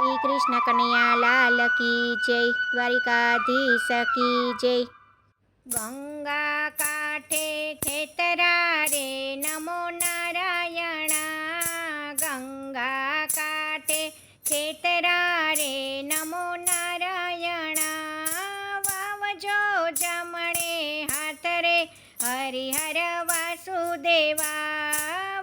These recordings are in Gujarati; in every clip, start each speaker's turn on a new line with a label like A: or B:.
A: શ્રી કૃષ્ણ કનૈયા લાલ કી જય, દ્વારિકાધીશ કી જય. ગંગા કાંઠે ખેતરા રે નમો નારાયણા. ગંગા કાંઠે ખેતરા રે નમો નારાયણા. વાવજો જમણે હાથ રે હરિહર વાસુદેવા.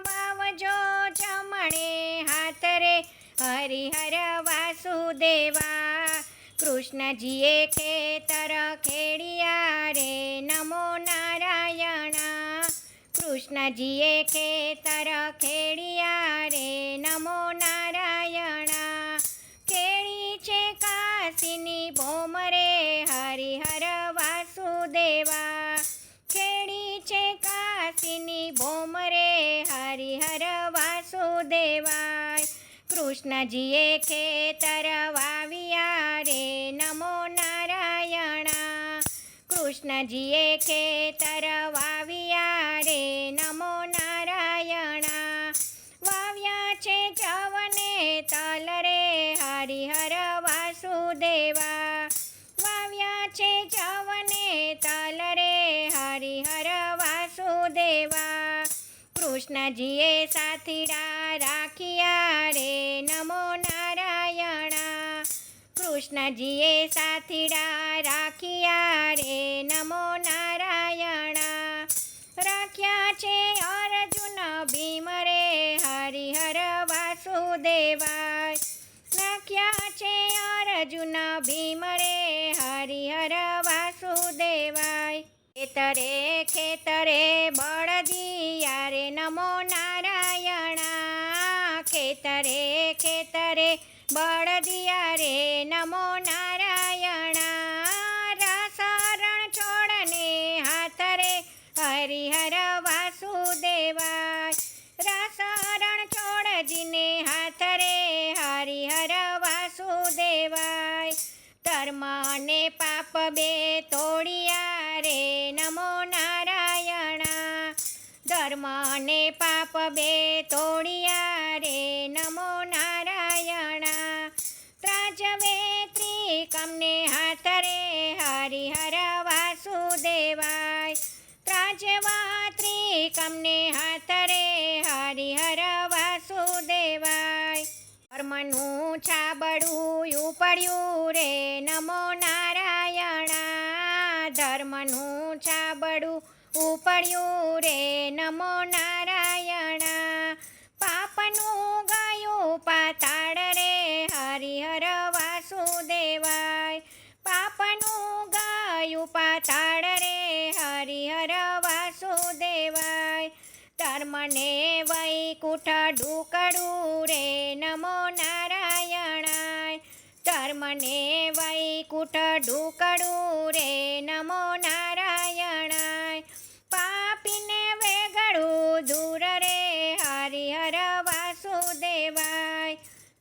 A: વાવજો જમણે હાથ રે હરિહર વાસુદેવા. કૃષ્ણજીએ ખેતર ખેડિયા રે નમો નારાયણા. કૃષ્ણજીએ ખેતર ખેડિયા રે નમો નારાયણા. ખેડી છે કાશીની ભોમ રે હરિહર વાસુદેવા. ખેડી છે કાશીની ભોમ રે હરિહર વાસુદેવા. કૃષ્ણજીએ ખેતર વાવ્યા રે નમો નારાયણા. કૃષ્ણજીએ ખેતર વાવ્યા રે નમો નારાયણા. વાવ્યા છે જવને તલ રે હરિહર વાસુદેવા. વાવ્યા છે જવને તલ રે હરિહર વાસુદેવા. કૃષ્ણજીએ સાથીડા રાખ્યા રે નમો નારાયણા. કૃષ્ણજીએ સાથીડા રાખ્યા રે નમો નારાયણા. રાખ્યા છે અર્જુન ભીમ રે હરિહર વાસુદેવા. રાખ્યા છે અર્જુન ભીમ રે હરિહર વાસુદેવા. ખેતરે ખેતરે બળદિયા રે નમો નારાયણા. ખેતરે ખેતરે બળદિયા રે નમો નારાયણા. રાસરણ છોડને હાથ રે હરિહર વાસુદેવા. રાસરણ છોડજીને હાથ રે હરિહર વાસુદેવા. ધર્મ ને પાપ બે તોડિયા રે નમો નારાયણા. ધર્મ ને પાપ બે તોડિયા રે નમો નારાયણા. ત્રાજવે ત્રિકમને હાથ રે હરિહર વાસુદેવા. ત્રાજવા ત્રિકમને હાથ રે હરિહર વાસુદેવા. ધર્મનું છાબડું ઉપડ્યું રે નમો નારાયણા. ધર્મનું છાબડું ઉપડ્યું રે નમો નારાયણા. પાપનું ગયું પાતાળ રે હરિહર વાસુદેવા. પાપનું ગયું પાતાળ રે હરિહર વાસુદેવા. ધર્મને વૈકુંઠ ઢુકડું રે નમો નારાયણા. ધર્મને વૈકુંઠ ઢુકડું રે નમો નારાયણા. પાપીને વેગળું દૂર રે હરિહર વાસુદેવા.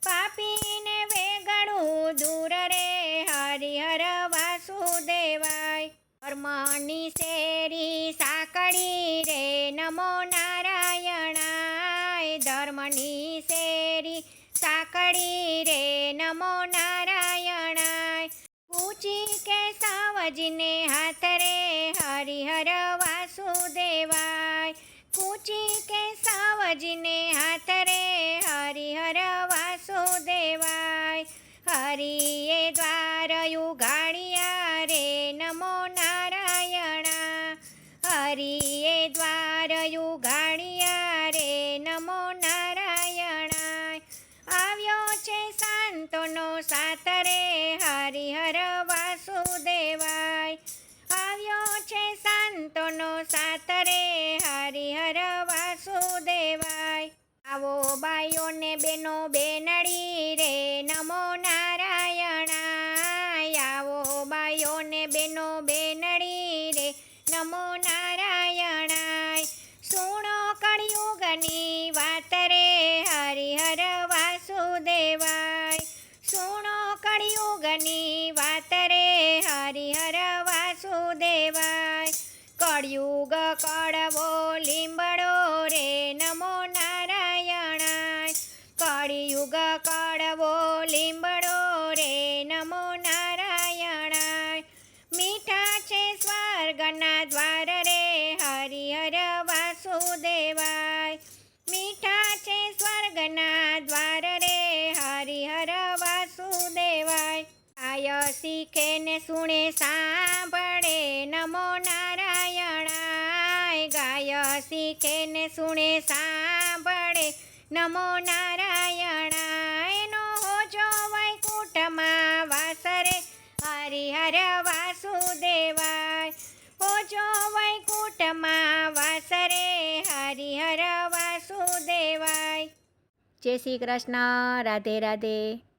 A: પાપીને વેગળું દૂર રે હરિહર વાસુદેવા. ધર્મની શેરી સાંકળી રે નમો નારાયણા. ધર્મની શેરી સાંકળી રે નમો નારાયણા. પૂછી કે સાવજીને હાથ રે હરિહર વાસુદેવા. પૂછી કે સાવજીને હાથ રે હરિહર વાસુદેવા. હરિએ દ્વાર ઉઘાડ્યા રે નમો નારાયણા. હરિએ દ્વાર ઉઘાડ્યા રે નમો નારાયણા. આવ્યો છે શાંતોનો સાથ રે હરિહર વાસુદેવા. આવ્યો છે શાંતોનો સાથ રે હરિહર વાસુદેવા. આવો બાઈઓ ને બેનો બેનડી રે નમો નારાયણા. આવો બાઈઓ ને બેનો બેનડી રે નમો નારાયણા. સુણો કળિયુગની વાત રે હરિહર વાસુદેવા. સુણો કળિયુગની વાત રે હરિહર વાસુદેવા. કળિયુગ કળવો લીંબડો રે નમો નારાયણા. કળિયુગ કળવો લીંબડો વાસુદેવાય. મીઠા છે સ્વર્ગના દ્વાર રે હરિહર વાસુદેવાય. ગાય શીખે ને સુણે સાંભળે નમો નારાયણાય. ગાય શીખે ને સુણે સાંભળે નમો નારાયણાય. નો હોજો વૈકુંઠમાં વાસ રે હરિહર વાસુદેવાય. હોજો વૈકુંઠમાં વાસ રે હરિહર વાસુદેવાય. જય શ્રી કૃષ્ણ. રાધે રાધે.